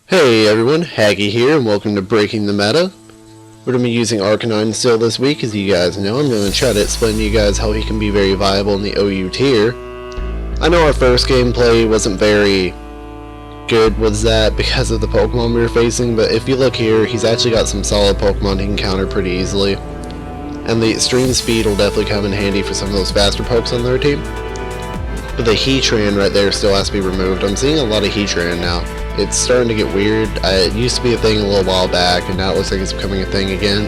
Hey everyone, Haggy here, and welcome to Breaking the Meta. We're going to be using Arcanine still this week, as you guys know. I'm going to try to explain to you guys how he can be very viable in the OU tier. I know our first gameplay wasn't very good with that because of the Pokemon we were facing, but if you look here, he's actually got some solid Pokemon he can counter pretty easily. And the extreme speed will definitely come in handy for some of those faster Pokes on their team. But the Heatran right there still has to be removed. I'm seeing a lot of Heatran now. It's starting to get weird. It used to be a thing a little while back, and now it looks like it's becoming a thing again.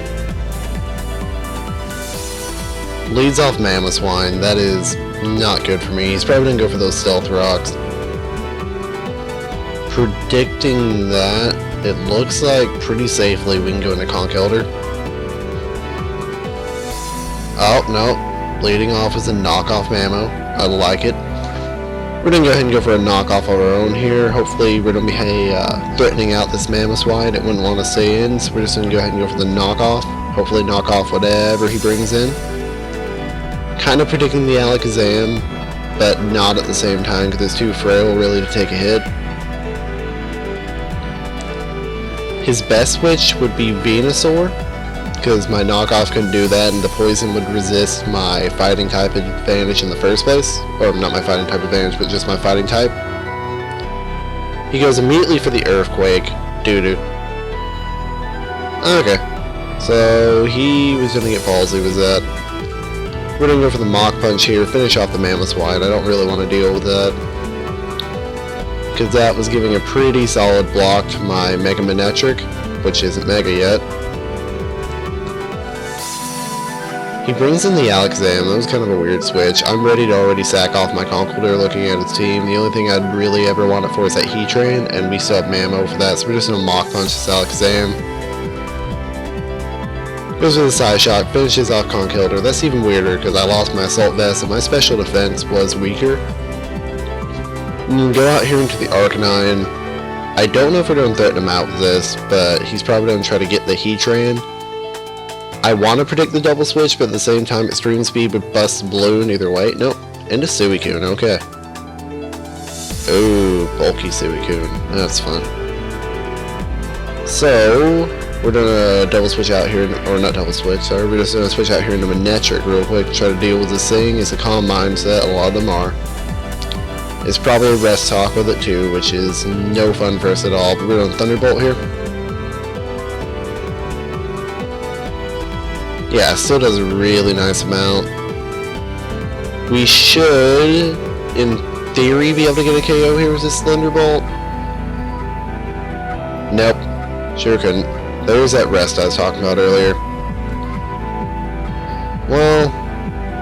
Leads off Mamoswine. That is not good for me. He's probably going to go for those Stealth Rocks. Predicting that, it looks like pretty safely we can go into Conch Elder. Oh, no. Leading off is a knockoff Mamo. I like it. We're going to go ahead and go for a knockoff of our own here. Hopefully we're going to be threatening out this Mamoswine. It wouldn't want to stay in, so we're just going to go ahead and go for the knockoff. Hopefully knock off whatever he brings in. Kind of predicting the Alakazam, but not at the same time because it's too frail really to take a hit. His best switch would be Venusaur, because my knockoff couldn't do that and the poison would resist my fighting type advantage in the first place. Or not my fighting type advantage, but just my fighting type. He goes immediately for the Earthquake. Doo-doo. Okay. So he was going to get ballsy with that. We're going to go for the Mach Punch here, finish off the Mamoswine. I don't really want to deal with that, because that was giving a pretty solid block to my Mega Manectric, which isn't Mega yet. He brings in the Alakazam. That was kind of a weird switch. I'm ready to already sack off my Conkeldurr looking at his team. The only thing I'd really ever want it for is that Heatran, and we still have Mamo for that, so we're just going to Mach Punch this Alakazam. Goes with the Side Shock, finishes off Conkeldurr. That's even weirder because I lost my Assault Vest and my special defense was weaker. And go out here into the Arcanine. I don't know if we're going to threaten him out with this, but he's probably going to try to get the Heatran. I want to predict the double switch, but at the same time extreme speed would bust the balloon either way. Nope. Into Suicune, okay. Ooh, bulky Suicune. That's fun. So, we're gonna double switch out here, or not double switch, sorry, we're just gonna switch out here into Manectric real quick to try to deal with this thing. It's a calm mindset, a lot of them are. It's probably a rest talk with it too, which is no fun for us at all, but we're gonna Thunderbolt here. Yeah, still does a really nice amount. We should, in theory, be able to get a KO here with this Thunderbolt. Nope, sure couldn't. There's that rest I was talking about earlier. Well,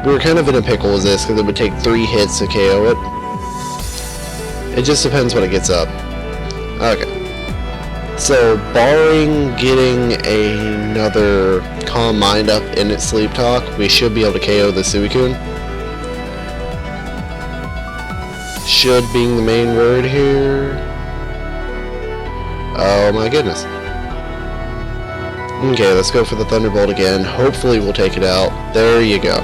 we were kind of in a pickle with this because it would take 3 hits to KO it. It just depends when it gets up. Okay. So, barring getting another Calm Mind up in its Sleep Talk, we should be able to KO the Suicune. Should being the main word here. Oh my goodness. Okay, let's go for the Thunderbolt again. Hopefully we'll take it out. There you go.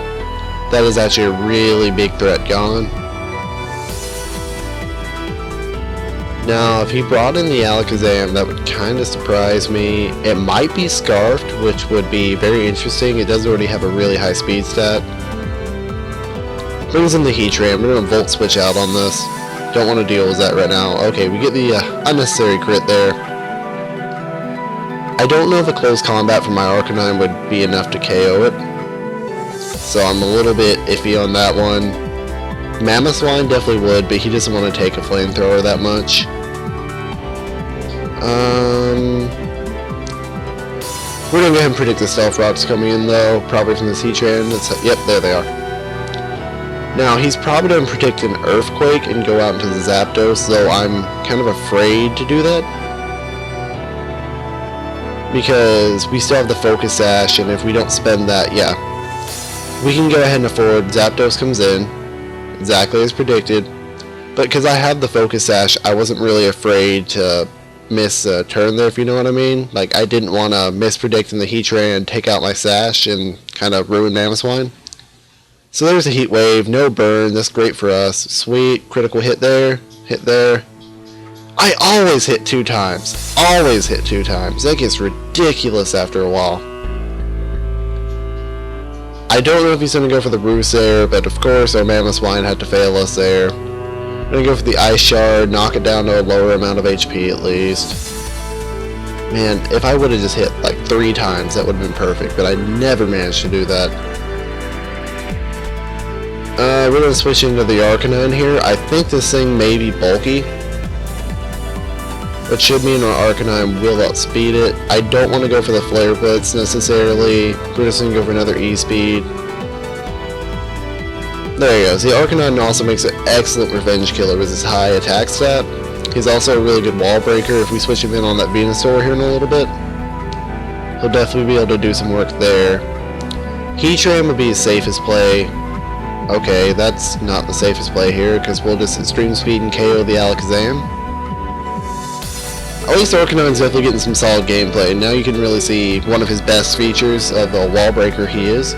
That is actually a really big threat gone. Now, if he brought in the Alakazam, that would kind of surprise me. It might be Scarfed, which would be very interesting. It does already have a really high speed stat. Brings in the Heatran. We're going to Volt Switch out on this. Don't want to deal with that right now. Okay, we get the unnecessary crit there. I don't know if a close combat from my Arcanine would be enough to KO it, so I'm a little bit iffy on that one. Mamoswine definitely would, but he doesn't want to take a flamethrower that much. We're going to go ahead and predict the Stealth Rocks coming in though, probably from this Heatran. Yep, there they are. Now, he's probably going to predict an Earthquake and go out into the Zapdos, though I'm kind of afraid to do that, because we still have the Focus Sash, and if we don't spend that, yeah, we can go ahead and afford. Zapdos comes in, exactly as predicted, but because I have the Focus Sash, I wasn't really afraid to miss a turn there, if you know what I mean. Like, I didn't want to mispredict in the Heatran, take out my Sash, and kind of ruin Mamoswine. So there's a Heat Wave, no burn, that's great for us. Sweet, critical hit there, hit there. I always hit 2 times. Always hit 2 times. That gets ridiculous after a while. I don't know if he's going to go for the Roost there, but of course our Mammoth Swine had to fail us there. I'm going to go for the Ice Shard, knock it down to a lower amount of HP at least. Man, if I would have just hit like 3 times, that would have been perfect, but I never managed to do that. We're going to switch into the Arcanine here. I think this thing may be bulky, which should mean our Arcanine will outspeed it. I don't want to go for the Flare Blitz necessarily. We're just going to go for another E-Speed. There he goes. The Arcanine also makes an excellent revenge killer with his high attack stat. He's also a really good wall breaker. If we switch him in on that Venusaur here in a little bit, he'll definitely be able to do some work there. Heatran would be his safest play. Okay, that's not the safest play here, because we'll just Extreme Speed and KO the Alakazam. At least Arcanine's definitely getting some solid gameplay. Now you can really see one of his best features of a wall breaker he is.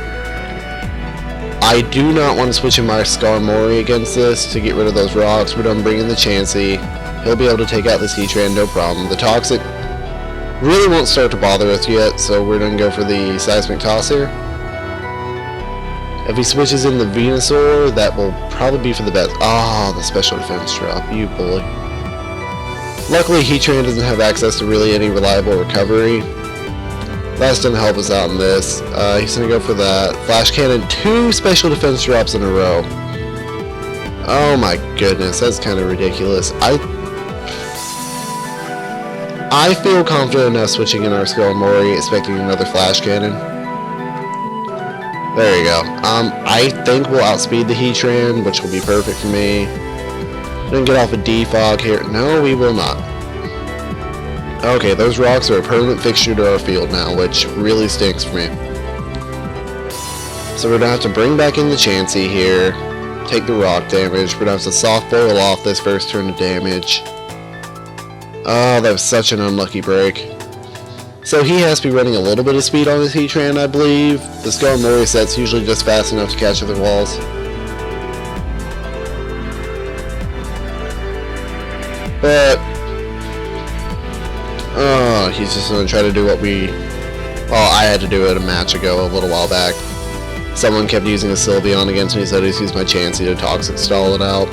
I do not want to switch in my Skarmory against this to get rid of those rocks. We're done bringing the Chansey. He'll be able to take out this Heatran, no problem. The Toxic really won't start to bother us yet, so we're going to go for the Seismic Toss here. If he switches in the Venusaur, that will probably be for the best. Ah, the special defense drop, you bully. Luckily, Heatran doesn't have access to really any reliable recovery. That's going to help us out in this. He's going to go for that. Flash Cannon, 2 special defense drops in a row. Oh my goodness, that's kind of ridiculous. I feel confident enough switching in our Skarmory, expecting another Flash Cannon. There you go. I think we'll outspeed the Heatran, which will be perfect for me. Then get off a Defog here. No, we will not. Okay, those rocks are a permanent fixture to our field now, which really stinks for me. So we're going to have to bring back in the Chansey here, take the rock damage. We're going to have to soft boil off this first turn of damage. Oh, that was such an unlucky break. So he has to be running a little bit of speed on his Heatran, I believe. The Skarmory set's usually just fast enough to catch other walls. But oh, he's just going to try to do what I had to do it a match ago, a little while back. Someone kept using a Sylveon against me, so I just used my Chansey to Toxic stall it out.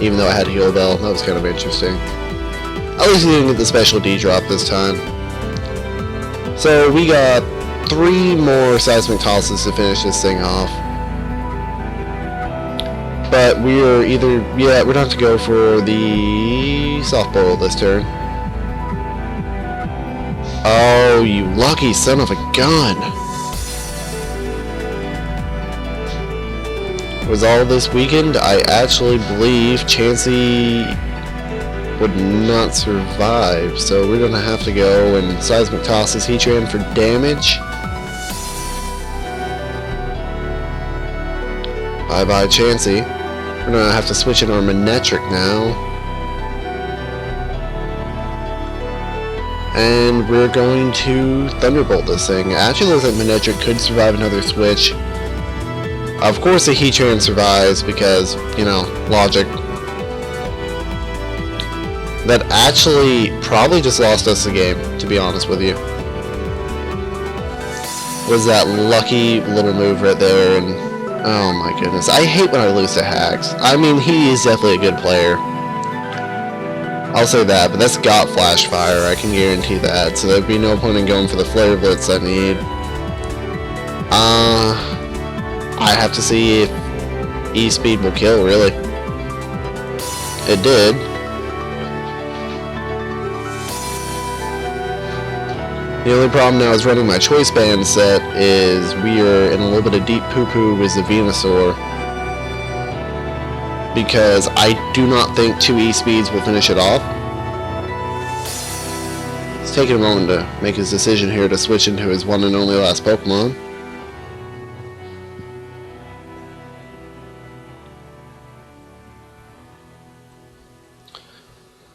Even though I had Heal Bell, that was kind of interesting. At least he didn't get the special D-drop this time. So we got 3 more Seismic Tosses to finish this thing off. But we're either, we're going to have to go for the Soft Boil this turn. Oh, you lucky son of a gun. Was all this weakened? I actually believe Chansey would not survive, so we're going to have to go and Seismic Toss his Heatran for damage. Bye-bye, Chansey. We're going to have to switch in our Manectric now. And we're going to Thunderbolt this thing. Actually, looks like Manectric could survive another switch. Of course the Heatran survives because, you know, logic. That actually probably just lost us the game, to be honest with you. Was that lucky little move right there, and oh my goodness. I hate when I lose to hacks. I mean, he is definitely a good player. I'll say that, but that's got Flash Fire, I can guarantee that, so there'd be no point in going for the Flare Blitz I need. I have to see if E-Speed will kill, really. It did. The only problem now is running my Choice Band set is we are in a little bit of deep poo-poo with the Venusaur. Because I do not think 2 E-Speeds will finish it off. It's taking a moment to make his decision here to switch into his one and only last Pokemon.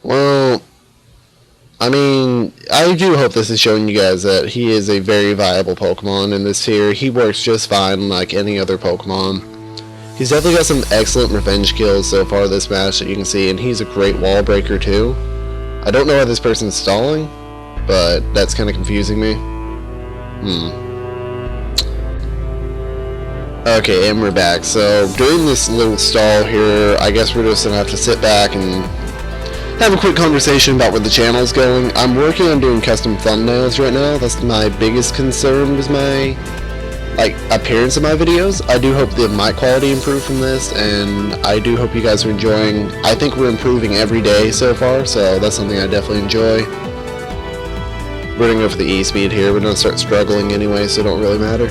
Well, I mean, I do hope this is showing you guys that he is a very viable Pokemon in this tier. He works just fine like any other Pokemon. He's definitely got some excellent revenge kills so far this match that you can see, and he's a great wall breaker too. I don't know why this person's stalling, but that's kind of confusing me. Okay, and we're back. So, during this little stall here, I guess we're just gonna have to sit back and have a quick conversation about where the channel's going. I'm working on doing custom thumbnails right now. That's my biggest concern, was my appearance of my videos. I do hope the mic quality improved from this, and I do hope you guys are enjoying. I think we're improving every day so far, so that's something I definitely enjoy. We're gonna go for the E-speed here. We're gonna start struggling anyway, so it don't really matter.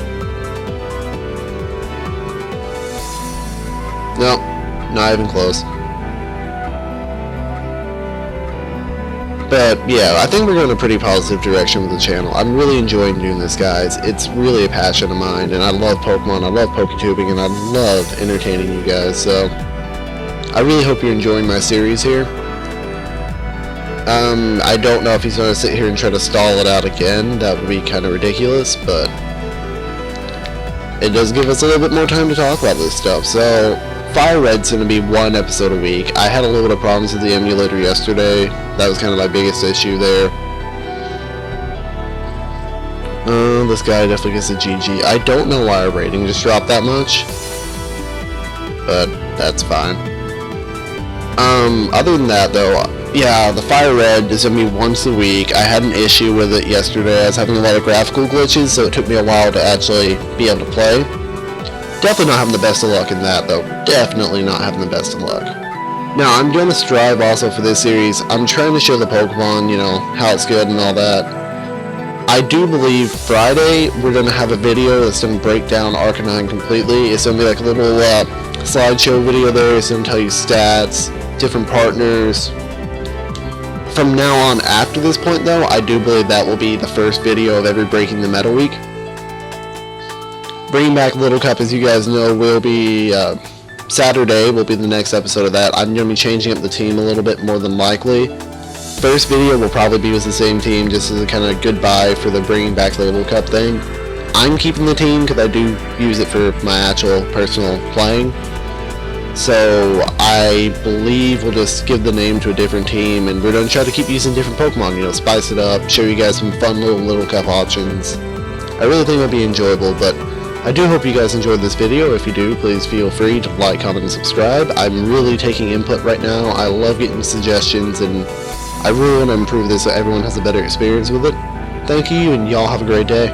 Nope, not even close. But yeah, I think we're going in a pretty positive direction with the channel. I'm really enjoying doing this, guys. It's really a passion of mine, and I love Pokemon, I love PokeTubing, and I love entertaining you guys, so I really hope you're enjoying my series here. I don't know if he's going to sit here and try to stall it out again. That would be kind of ridiculous, but it does give us a little bit more time to talk about this stuff. So Fire Red's going to be one episode a week. I had a little bit of problems with the emulator yesterday. That was kind of my biggest issue there. This guy definitely gets a GG. I don't know why our rating just dropped that much, but that's fine. Other than that though, yeah, the Fire Red is going to be once a week. I had an issue with it yesterday. I was having a lot of graphical glitches, so it took me a while to actually be able to play. Definitely not having the best of luck in that though. Definitely not having the best of luck. Now, I'm going to strive also for this series. I'm trying to show the Pokemon, you know, how it's good and all that. I do believe Friday we're going to have a video that's going to break down Arcanine completely. It's going to be like a little slideshow video there. It's going to tell you stats, different partners. From now on, after this point though, I do believe that will be the first video of every Breaking the Meta week. Bringing back Little Cup, as you guys know, will be Saturday will be the next episode of that. I'm going to be changing up the team a little bit more than likely. First video will probably be with the same team, just as a kind of goodbye for the bringing back the Little Cup thing. I'm keeping the team because I do use it for my actual personal playing. So I believe we'll just give the name to a different team, and we're going to try to keep using different Pokemon, you know, spice it up, show you guys some fun Little Cup options. I really think it'll be enjoyable, but I do hope you guys enjoyed this video. If you do, please feel free to like, comment, and subscribe. I'm really taking input right now. I love getting suggestions, and I really want to improve this so everyone has a better experience with it. Thank you, and y'all have a great day.